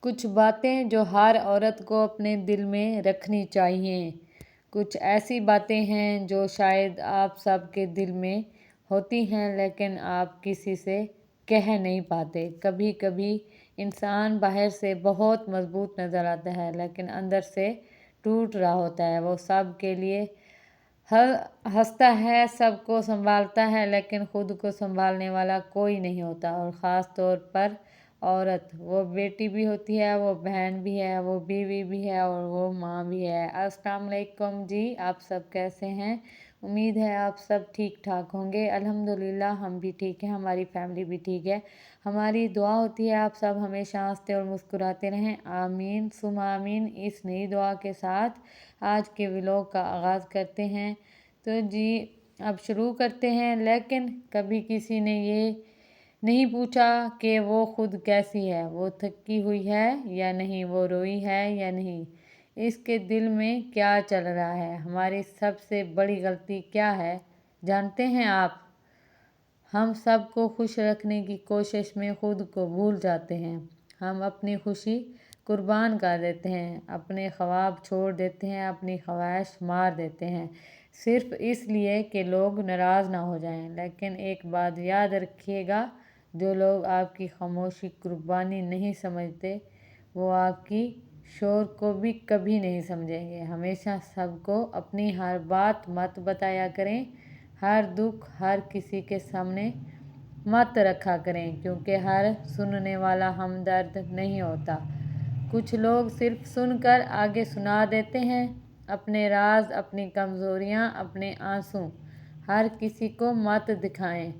کچھ باتیں جو ہر عورت کو اپنے دل میں رکھنی چاہیے۔ کچھ ایسی باتیں ہیں جو شاید آپ سب کے دل میں ہوتی ہیں لیکن آپ کسی سے کہہ نہیں پاتے۔ کبھی کبھی انسان باہر سے بہت مضبوط نظر آتا ہے لیکن اندر سے ٹوٹ رہا ہوتا ہے۔ وہ سب کے لیے ہنستا ہے، سب کو سنبھالتا ہے لیکن خود کو سنبھالنے والا کوئی نہیں ہوتا، اور خاص طور پر عورت۔ وہ بیٹی بھی ہوتی ہے، وہ بہن بھی ہے، وہ بیوی بھی ہے اور وہ ماں بھی ہے۔ السلام علیکم جی، آپ سب کیسے ہیں؟ امید ہے آپ سب ٹھیک ٹھاک ہوں گے۔ الحمدللہ ہم بھی ٹھیک ہیں، ہماری فیملی بھی ٹھیک ہے۔ ہماری دعا ہوتی ہے آپ سب ہمیشہ ہنستے اور مسکراتے رہیں، آمین ثم آمین۔ اس نئی دعا کے ساتھ آج کے ولاگ کا آغاز کرتے ہیں۔ تو جی اب شروع کرتے ہیں، لیکن کبھی کسی نے یہ نہیں پوچھا کہ وہ خود کیسی ہے، وہ تھکی ہوئی ہے یا نہیں، وہ روئی ہے یا نہیں، اس کے دل میں کیا چل رہا ہے۔ ہماری سب سے بڑی غلطی کیا ہے جانتے ہیں آپ؟ ہم سب کو خوش رکھنے کی کوشش میں خود کو بھول جاتے ہیں۔ ہم اپنی خوشی قربان کر دیتے ہیں، اپنے خواب چھوڑ دیتے ہیں، اپنی خواہش مار دیتے ہیں، صرف اس لیے کہ لوگ ناراض نہ ہو جائیں۔ لیکن ایک بات یاد رکھیے گا، جو لوگ آپ کی خاموشی قربانی نہیں سمجھتے وہ آپ کی شور کو بھی کبھی نہیں سمجھیں گے۔ ہمیشہ سب کو اپنی ہر بات مت بتایا کریں، ہر دکھ ہر کسی کے سامنے مت رکھا کریں، کیونکہ ہر سننے والا ہمدرد نہیں ہوتا۔ کچھ لوگ صرف سن کر آگے سنا دیتے ہیں، اپنے راز، اپنی کمزوریاں، اپنے آنسو ہر کسی کو مت دکھائیں۔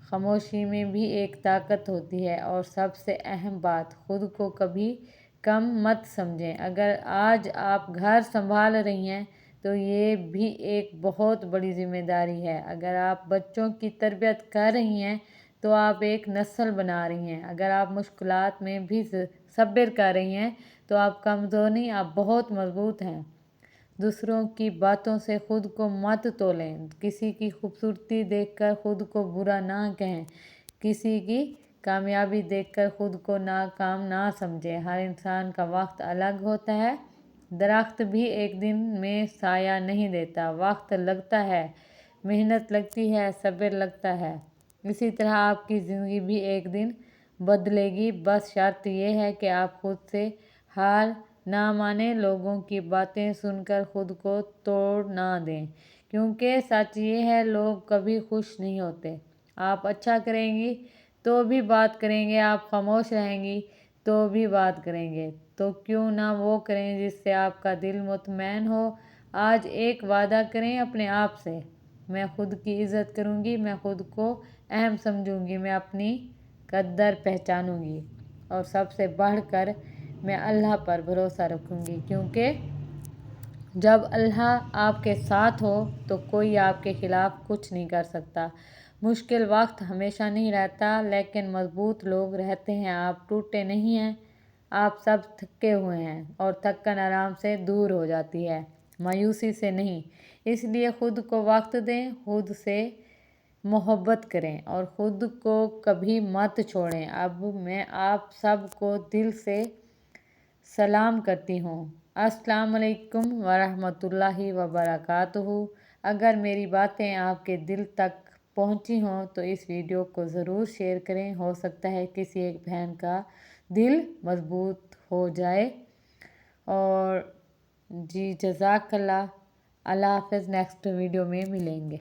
خاموشی میں بھی ایک طاقت ہوتی ہے، اور سب سے اہم بات، خود کو کبھی کم مت سمجھیں۔ اگر آج آپ گھر سنبھال رہی ہیں تو یہ بھی ایک بہت بڑی ذمہ داری ہے۔ اگر آپ بچوں کی تربیت کر رہی ہیں تو آپ ایک نسل بنا رہی ہیں۔ اگر آپ مشکلات میں بھی صبر کر رہی ہیں تو آپ کمزور نہیں، آپ بہت مضبوط ہیں۔ دوسروں کی باتوں سے خود کو مت تولیں، کسی کی خوبصورتی دیکھ کر خود کو برا نہ کہیں، کسی کی کامیابی دیکھ کر خود کو ناکام نہ سمجھیں۔ ہر انسان کا وقت الگ ہوتا ہے، درخت بھی ایک دن میں سایہ نہیں دیتا، وقت لگتا ہے، محنت لگتی ہے، صبر لگتا ہے۔ اسی طرح آپ کی زندگی بھی ایک دن بدلے گی، بس شرط یہ ہے کہ آپ خود سے ہار نہ مانیں، لوگوں کی باتیں سن کر خود کو توڑ نہ دیں، کیونکہ سچ یہ ہے لوگ کبھی خوش نہیں ہوتے۔ آپ اچھا کریں گی تو بھی بات کریں گے، آپ خاموش رہیں گی تو بھی بات کریں گے، تو کیوں نہ وہ کریں جس سے آپ کا دل مطمئن ہو۔ آج ایک وعدہ کریں اپنے آپ سے، میں خود کی عزت کروں گی، میں خود کو اہم سمجھوں گی، میں اپنی قدر پہچانوں گی، اور سب سے بڑھ کر میں اللہ پر بھروسہ رکھوں گی، کیونکہ جب اللہ آپ کے ساتھ ہو تو کوئی آپ کے خلاف کچھ نہیں کر سکتا۔ مشکل وقت ہمیشہ نہیں رہتا لیکن مضبوط لوگ رہتے ہیں۔ آپ ٹوٹے نہیں ہیں، آپ سب تھکے ہوئے ہیں، اور تھکن آرام سے دور ہو جاتی ہے، مایوسی سے نہیں۔ اس لیے خود کو وقت دیں، خود سے محبت کریں اور خود کو کبھی مت چھوڑیں۔ اب میں آپ سب کو دل سے سلام کرتی ہوں۔ السلام علیکم ورحمۃ اللہ وبرکاتہ۔ اگر میری باتیں آپ کے دل تک پہنچی ہوں تو اس ویڈیو کو ضرور شیئر کریں، ہو سکتا ہے کسی ایک بہن کا دل مضبوط ہو جائے۔ اور جی جزاک اللہ۔ اللہ حافظ، نیکسٹ ویڈیو میں ملیں گے۔